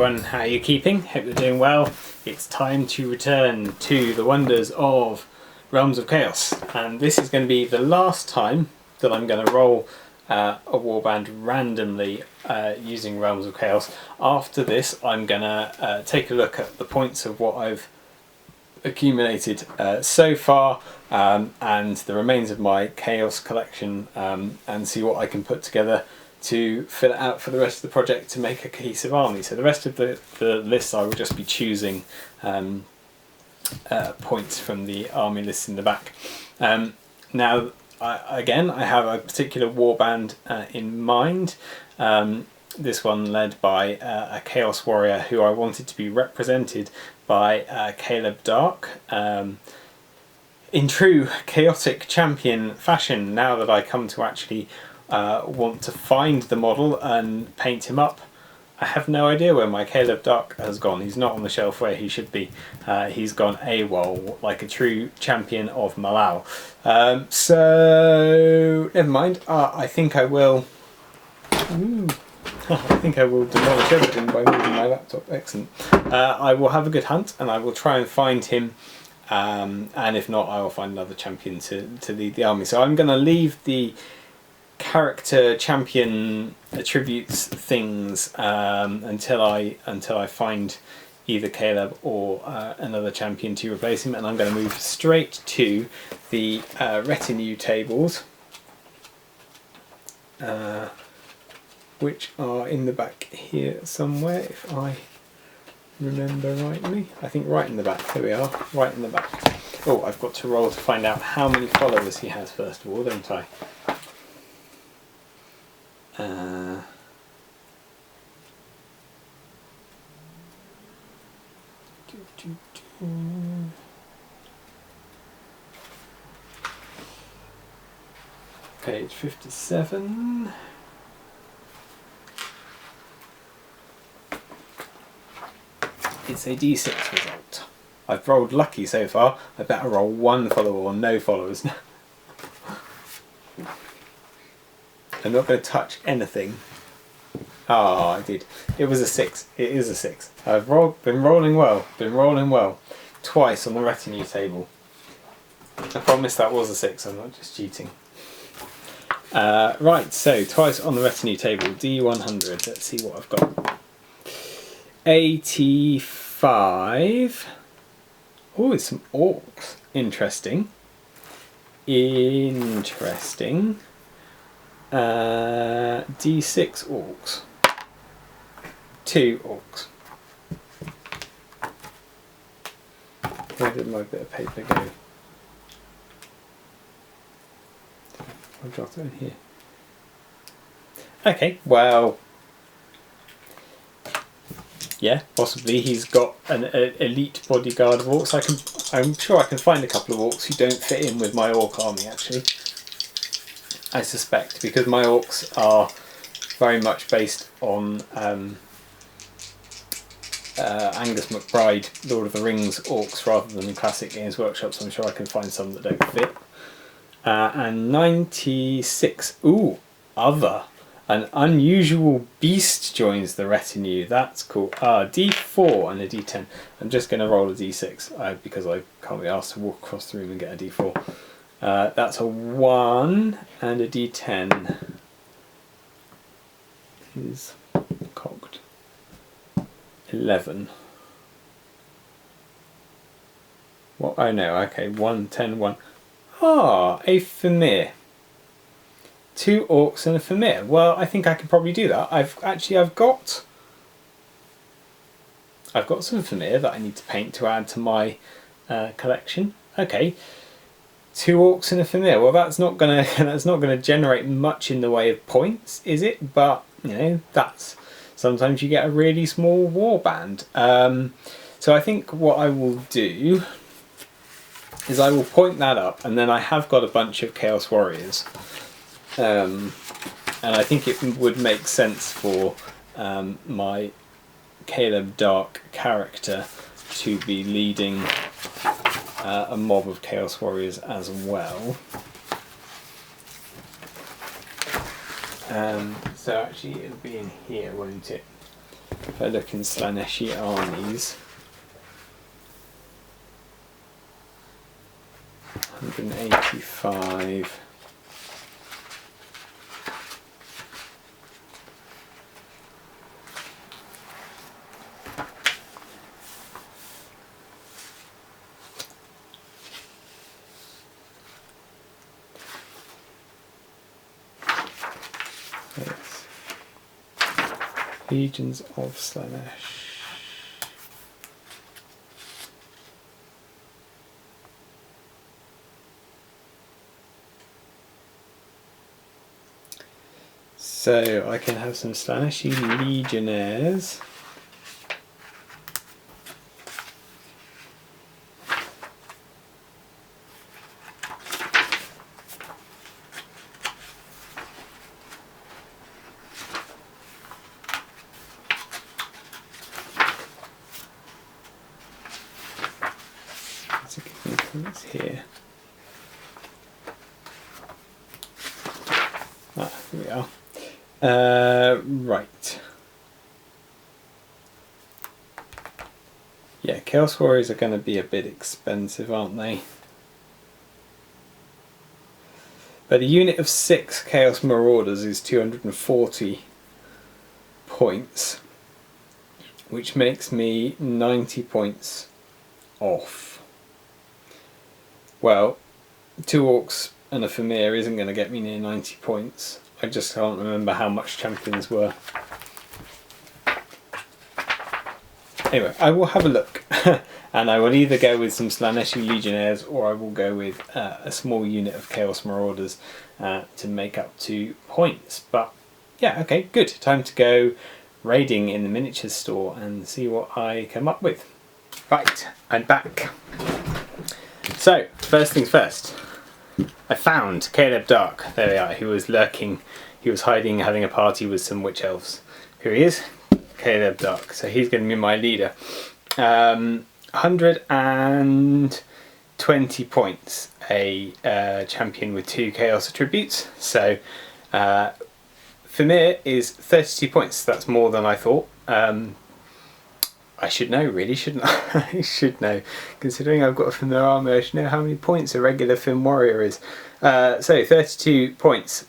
everyone, how are you keeping? Hope you're doing well. It's time to return to the wonders of Realms of Chaos, and this is going to be the last time that I'm going to roll a warband randomly using Realms of Chaos. After this I'm going to take a look at the points of what I've accumulated so far and the remains of my Chaos collection, and see what I can put together to fill it out for the rest of the project to make a cohesive army. So the rest of the list I will just be choosing points from the army list in the back. Now I have a particular warband in mind. This one led by a Chaos Warrior who I wanted to be represented by Caleb Dark. In true chaotic champion fashion, now that I come to actually want to find the model and paint him up, I have no idea where my Caleb Dark has gone. He's not on the shelf where he should be. He's gone AWOL, like a true champion of Malal. So never mind. I think I will. I think I will demolish everything by moving my laptop. Excellent. I will have a good hunt and I will try and find him. And if not, I will find another champion to lead the army. So I'm going to leave the character champion attributes things until I find either Caleb or another champion to replace him, and I'm going to move straight to the retinue tables, which are in the back here somewhere, if I remember rightly. I think right in the back. Here we are, right in the back. Oh, I've got to roll to find out how many followers he has first of all, don't I? Page 57. It's a D6 result. I've rolled lucky so far. I better roll one follower or no followers now. I'm not going to touch anything. Oh, I did. It was a 6. It is a 6. I've been rolling well. Twice on the retinue table. I promise that was a 6. I'm not just cheating. Right, so twice on the retinue table. D100. Let's see what I've got. 85. Oh, it's some orcs. Interesting. D6 orcs. 2 orcs. Where did my bit of paper go? I'll drop it in here. Okay, well, yeah, possibly he's got an elite bodyguard of orcs. I'm sure I can find a couple of orcs who don't fit in with my orc army, actually. I suspect, because my orcs are very much based on Angus MacBride, Lord of the Rings orcs, rather than classic Games Workshop, so I'm sure I can find some that don't fit. And 96, ooh, other. An unusual beast joins the retinue. That's cool. D4 and a D10. I'm just going to roll a D6 because I can't be asked to walk across the room and get a D4. That's a 1 and a D10 is cocked. 11. What? Oh no, okay, 1, 10, 1. Ah, a Famir. 2 orcs and a Famir. Well, I think I can probably do that. I've got some Famir that I need to paint to add to my collection. Okay. 2 orcs and a Famir. Well, that's not gonna generate much in the way of points, is it? But you know, that's sometimes you get a really small warband. So I think what I will do is I will point that up, and then I have got a bunch of Chaos Warriors, and I think it would make sense for my Caleb Dark character to be leading a mob of Chaos Warriors as well. So actually it'll be in here, won't it? if I look in Slaaneshi armies, 185. Yes. Legions of Slaanesh. So I can have some Slaaneshi legionnaires. Let's here. Ah, here we are. Right. Yeah, Chaos Warriors are going to be a bit expensive, aren't they? But a unit of 6 Chaos Marauders is 240 points, which makes me 90 points off. Well, 2 Orcs and a Famir isn't going to get me near 90 points. I just can't remember how much champions were. Anyway, I will have a look. And I will either go with some Slaaneshi Legionnaires or I will go with a small unit of Chaos Marauders to make up 2 points. But yeah, okay, good. Time to go raiding in the miniatures store and see what I come up with. Right, I'm back. So, first things first. I found Caleb Dark. There we are. He was lurking. He was hiding, having a party with some witch elves. Here he is, Caleb Dark. So he's going to be my leader. 120 points. A champion with 2 chaos attributes. So Famir is 32 points. That's more than I thought. I should know, really, shouldn't I? I should know. Considering I've got a Famir army, I should know how many points a regular Fim warrior is. So 32 points.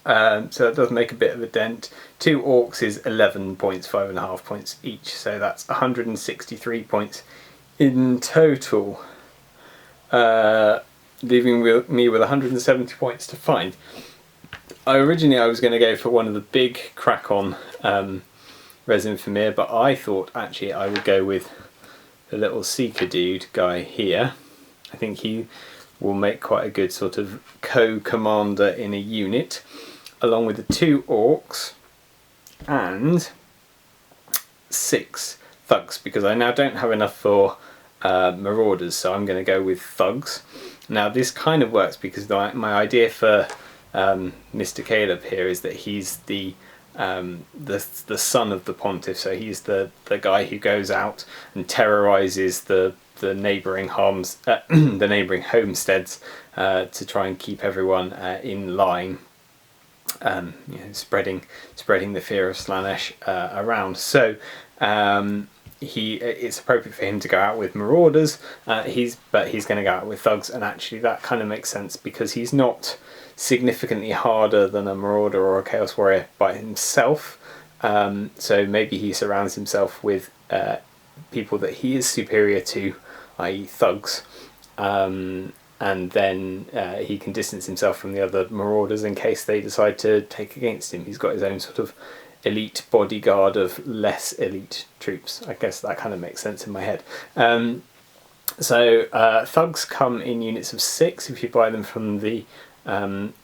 So that does make a bit of a dent. 2 orcs is 11 points, 5.5 points each. So that's 163 points in total. Leaving me with 170 points to find. Originally I was going to go for one of the big crack-on Resin Famir, but I thought actually I would go with the little Seeker dude guy here. I think he will make quite a good sort of co-commander in a unit, along with the 2 orcs and 6 thugs, because I now don't have enough for marauders, so I'm going to go with thugs. Now this kind of works because my idea for Mr. Caleb here is that he's the son of the pontiff, so he's the guy who goes out and terrorizes the neighboring the neighboring homesteads to try and keep everyone in line, you know, spreading the fear of Slaanesh around. So it's appropriate for him to go out with marauders. But he's going to go out with thugs, and actually that kind of makes sense because he's not significantly harder than a marauder or a chaos warrior by himself. So maybe he surrounds himself with people that he is superior to, i.e. thugs, and then he can distance himself from the other marauders in case they decide to take against him. He's got his own sort of elite bodyguard of less elite troops. I guess that kind of makes sense in my head. So thugs come in units of 6 if you buy them from the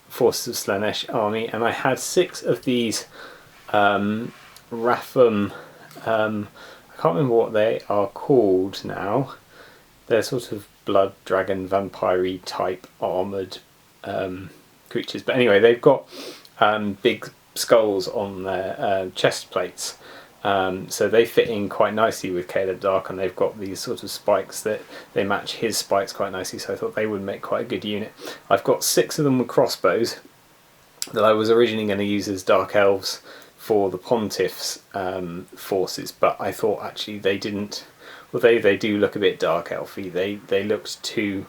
Forces of Slaanesh army, and I had 6 of these Ratham, I can't remember what they are called now. They're sort of blood dragon vampire type armoured creatures, but anyway, they've got big skulls on their chest plates. So they fit in quite nicely with Caleb Dark, and they've got these sort of spikes that they match his spikes quite nicely, so I thought they would make quite a good unit. I've got 6 of them with crossbows that I was originally going to use as Dark Elves for the Pontiff's forces, but I thought actually they didn't, although they do look a bit dark elfy, they looked too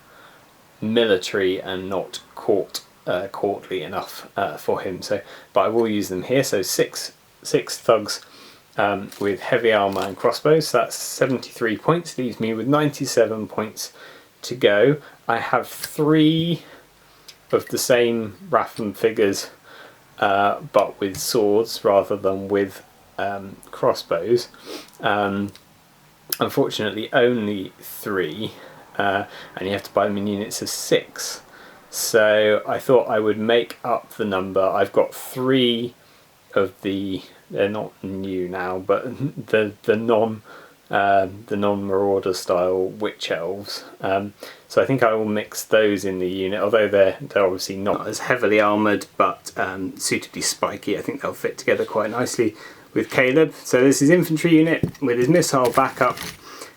military and not courtly enough for him. So, but I will use them here. So six thugs with heavy armour and crossbows. So that's 73 points, leaves me with 97 points to go. I have 3 of the same Ratham figures, but with swords rather than with crossbows. Unfortunately only 3, and you have to buy them in units of 6. So I thought I would make up the number. I've got 3 of the, they're not new now, but the non-marauder style witch elves. So I think I will mix those in the unit, although they're obviously not as heavily armoured, but suitably spiky. I think they'll fit together quite nicely with Caleb. So this is infantry unit with his missile backup,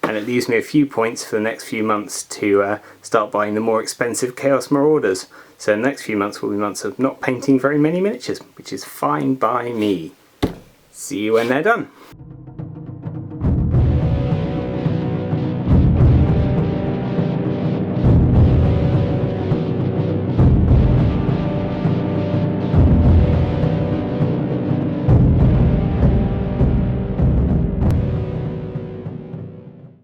and it leaves me a few points for the next few months to start buying the more expensive Chaos Marauders. So the next few months will be months of not painting very many miniatures, which is fine by me. See you when they're done.